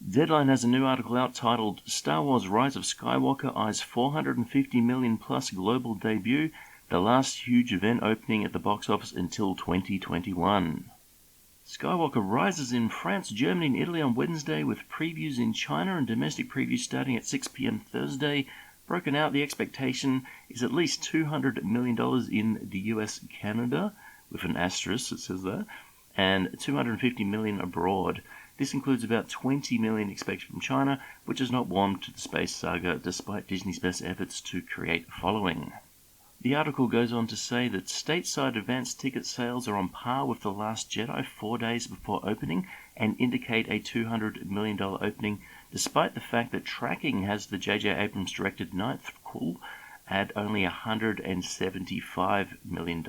Deadline has a new article out titled Star Wars Rise of Skywalker eyes 450 million plus global debut, the last huge event opening at the box office until 2021. Skywalker rises in France, Germany and Italy on Wednesday with previews in China and domestic previews starting at 6 p.m. Thursday. Broken out, the expectation is at least $200 million in the US, Canada, with an asterisk, it says that, and $250 million abroad. This includes about $20 million expected from China, which has not warmed to the space saga despite Disney's best efforts to create a following. The article goes on to say that stateside advance ticket sales are on par with The Last Jedi 4 days before opening and indicate a $200 million opening, despite the fact that tracking has the J.J. Abrams directed ninth prequel at only $175 million.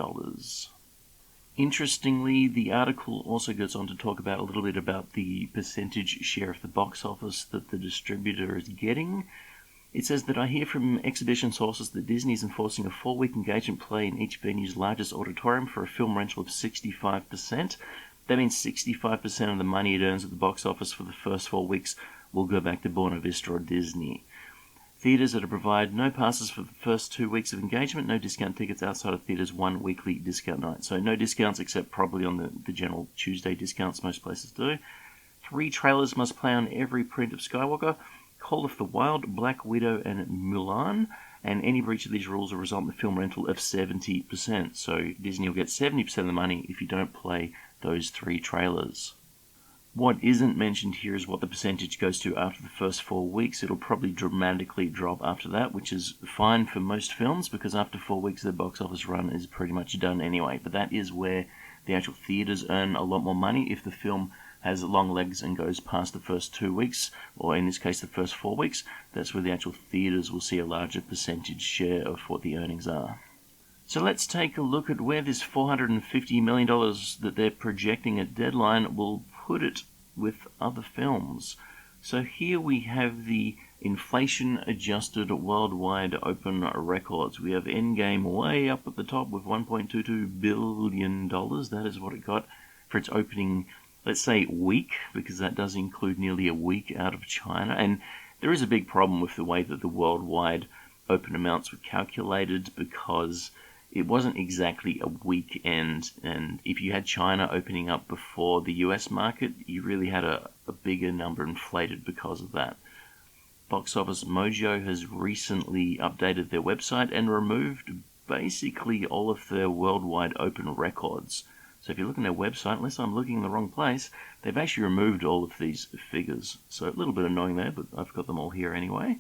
Interestingly, the article also goes on to talk about a little bit about the percentage share of the box office that the distributor is getting. It says that I hear from exhibition sources that Disney is enforcing a 4-week engagement play in each venue's largest auditorium for a film rental of 65%. That means 65% of the money it earns at the box office for the first 4 weeks will go back to Buena Vista or Disney. Theaters are to provide no passes for the first 2 weeks of engagement, no discount tickets outside of theaters, 1 weekly discount night. So no discounts except probably on the general Tuesday discounts most places do. 3 trailers must play on every print of Skywalker, Call of the Wild, Black Widow, and Mulan, and any breach of these rules will result in a film rental of 70%. So Disney will get 70% of the money if you don't play those 3 trailers. What isn't mentioned here is what the percentage goes to after the first 4 weeks. It'll probably dramatically drop after that, which is fine for most films because after 4 weeks the box office run is pretty much done anyway. But that is where the actual theaters earn a lot more money if the film has long legs and goes past the first 2 weeks, or in this case the first 4 weeks. That's where the actual theaters will see a larger percentage share of what the earnings are. So let's take a look at where this $450 million that they're projecting at deadline will put it with other films. So here we have the inflation-adjusted worldwide open records. We have Endgame way up at the top with $1.22 billion. That is what it got for its opening, let's say, week, because that does include nearly a week out of China. And there is a big problem with the way that the worldwide open amounts were calculated because it wasn't exactly a weekend, and if you had China opening up before the US market, you really had a bigger number inflated because of that. Box Office Mojo has recently updated their website and removed basically all of their worldwide open records. So if you look on their website, unless I'm looking in the wrong place, they've actually removed all of these figures. So a little bit annoying there, but I've got them all here anyway.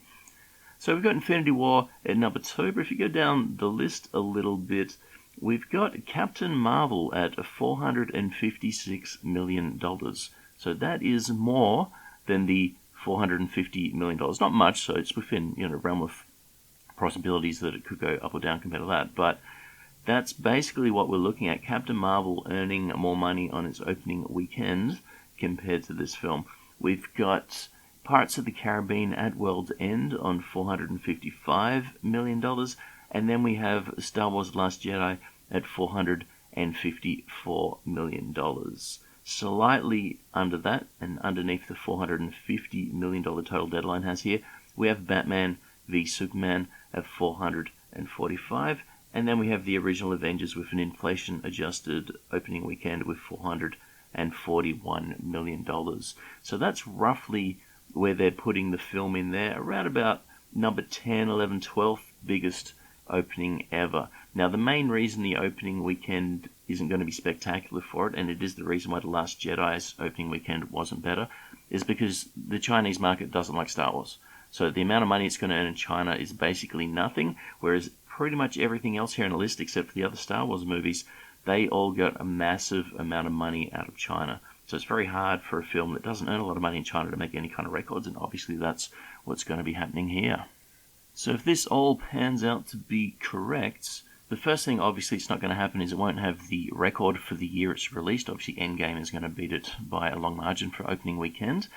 So we've got Infinity War at number 2, but if you go down the list a little bit, we've got Captain Marvel at $456 million. So that is more than the $450 million. Not much, so it's within realm of possibilities that it could go up or down compared to that. But that's basically what we're looking at. Captain Marvel earning more money on its opening weekend compared to this film. We've got Pirates of the Caribbean at World's End on $455 million. And then we have Star Wars Last Jedi at $454 million. Slightly under that, and underneath the $450 million total deadline has here, we have Batman v Superman at $445, and then we have the original Avengers with an inflation-adjusted opening weekend with $441 million. So that's roughly where they're putting the film in there, around about number 10, 11, 12th biggest opening ever. Now, the main reason the opening weekend isn't going to be spectacular for it, and it is the reason why The Last Jedi's opening weekend wasn't better, is because the Chinese market doesn't like Star Wars. So the amount of money it's going to earn in China is basically nothing, whereas pretty much everything else here on the list, except for the other Star Wars movies, they all got a massive amount of money out of China. So it's very hard for a film that doesn't earn a lot of money in China to make any kind of records, and obviously that's what's going to be happening here. So if this all pans out to be correct, the first thing obviously it's not going to happen is it won't have the record for the year it's released. Obviously Endgame is going to beat it by a long margin for opening weekend.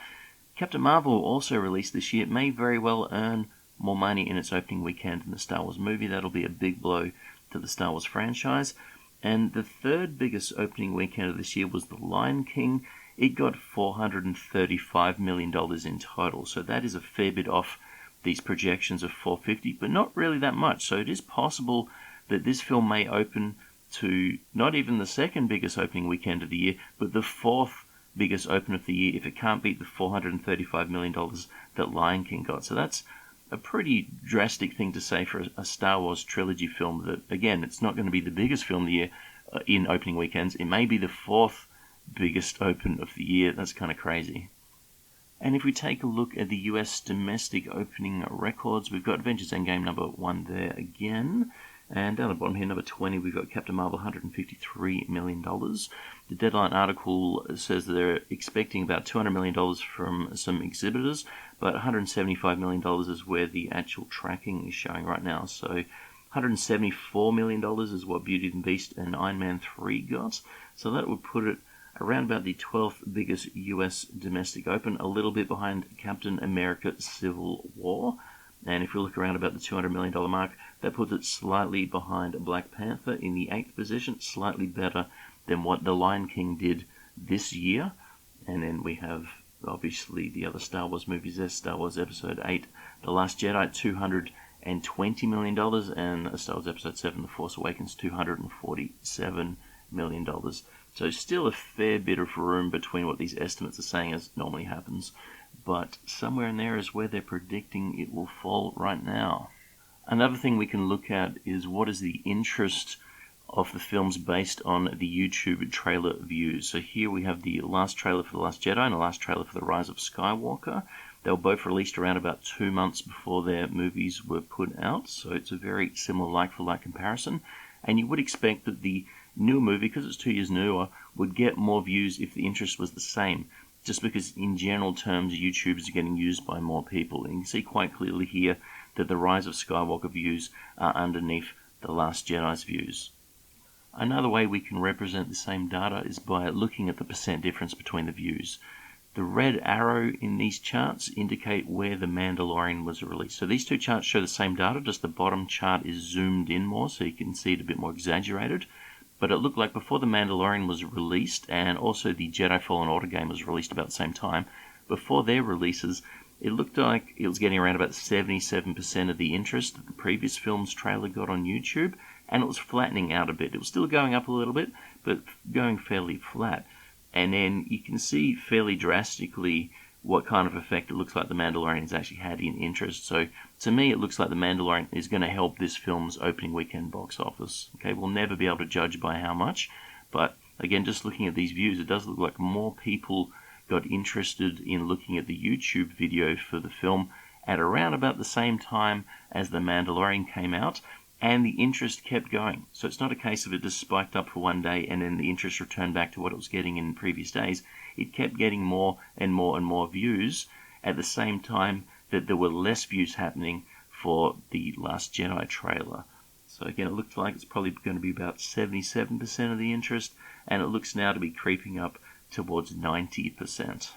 Captain Marvel, also released this year, it may very well earn more money in its opening weekend than the Star Wars movie. That'll be a big blow to the Star Wars franchise. And the third biggest opening weekend of this year was The Lion King. it got $435 million in total. So that is a fair bit off these projections of 450, but not really that much. So it is possible that this film may open to not even the second biggest opening weekend of the year, but the fourth biggest open of the year if it can't beat the $435 million that Lion King got. So that's a pretty drastic thing to say for a Star Wars trilogy film that, again, it's not going to be the biggest film of the year in opening weekends. It may be the fourth biggest open of the year. That's kind of crazy. And if we take a look at the US domestic opening records, we've got Avengers Endgame number 1 there again. And down the bottom here, number 20, we've got Captain Marvel, $153 million. The Deadline article says that they're expecting about $200 million from some exhibitors, but $175 million is where the actual tracking is showing right now. So $174 million is what Beauty and the Beast and Iron Man 3 got. So that would put it around about the 12th biggest US domestic open, a little bit behind Captain America Civil War. And if we look around about the $200 million mark, that puts it slightly behind Black Panther in the 8th position, slightly better than what The Lion King did this year. And then we have, obviously, the other Star Wars movies there, Star Wars Episode 8, The Last Jedi, $220 million, and Star Wars Episode 7, The Force Awakens, $247 million. So still a fair bit of room between what these estimates are saying as normally happens, but somewhere in there is where they're predicting it will fall right now. Another thing we can look at is what is the interest of the films based on the YouTube trailer views. So here we have the last trailer for The Last Jedi and the last trailer for The Rise of Skywalker. They were both released around about 2 months before their movies were put out, so it's a very similar like-for-like comparison. And you would expect that the newer movie, because it's 2 years newer, would get more views if the interest was the same, just because in general terms YouTube is getting used by more people. And you can see quite clearly here that The Rise of Skywalker views are underneath The Last Jedi's views. Another way we can represent the same data is by looking at the percent difference between the views. The red arrow in these charts indicate where The Mandalorian was released. So these two charts show the same data, just the bottom chart is zoomed in more so you can see it a bit more exaggerated. But it looked like before The Mandalorian was released, and also the Jedi Fallen Order game was released about the same time, before their releases, it looked like it was getting around about 77% of the interest that the previous film's trailer got on YouTube, and it was flattening out a bit. It was still going up a little bit, but going fairly flat. And then you can see fairly drastically what kind of effect it looks like The Mandalorian's actually had in interest. So to me, it looks like The Mandalorian is going to help this film's opening weekend box office. Okay, we'll never be able to judge by how much, but again, just looking at these views, it does look like more people got interested in looking at the YouTube video for the film at around about the same time as The Mandalorian came out, and the interest kept going. So it's not a case of it just spiked up for one day and then the interest returned back to what it was getting in previous days. It kept getting more and more and more views at the same time that there were less views happening for the Last Jedi trailer. So again, it looked like it's probably going to be about 77% of the interest, and it looks now to be creeping up towards 90%.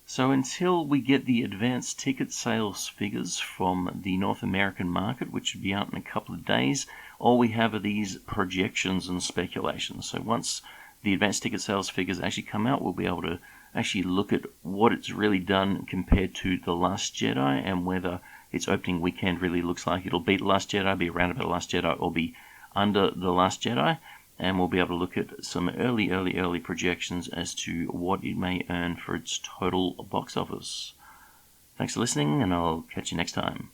So until we get the advanced ticket sales figures from the North American market, which should be out in a couple of days, all we have are these projections and speculations. So once the advanced ticket sales figures actually come out, we'll be able to actually look at what it's really done compared to The Last Jedi, and whether its opening weekend really looks like it'll beat The Last Jedi, be around about The Last Jedi, or be under The Last Jedi. And we'll be able to look at some early projections as to what it may earn for its total box office. Thanks for listening, and I'll catch you next time.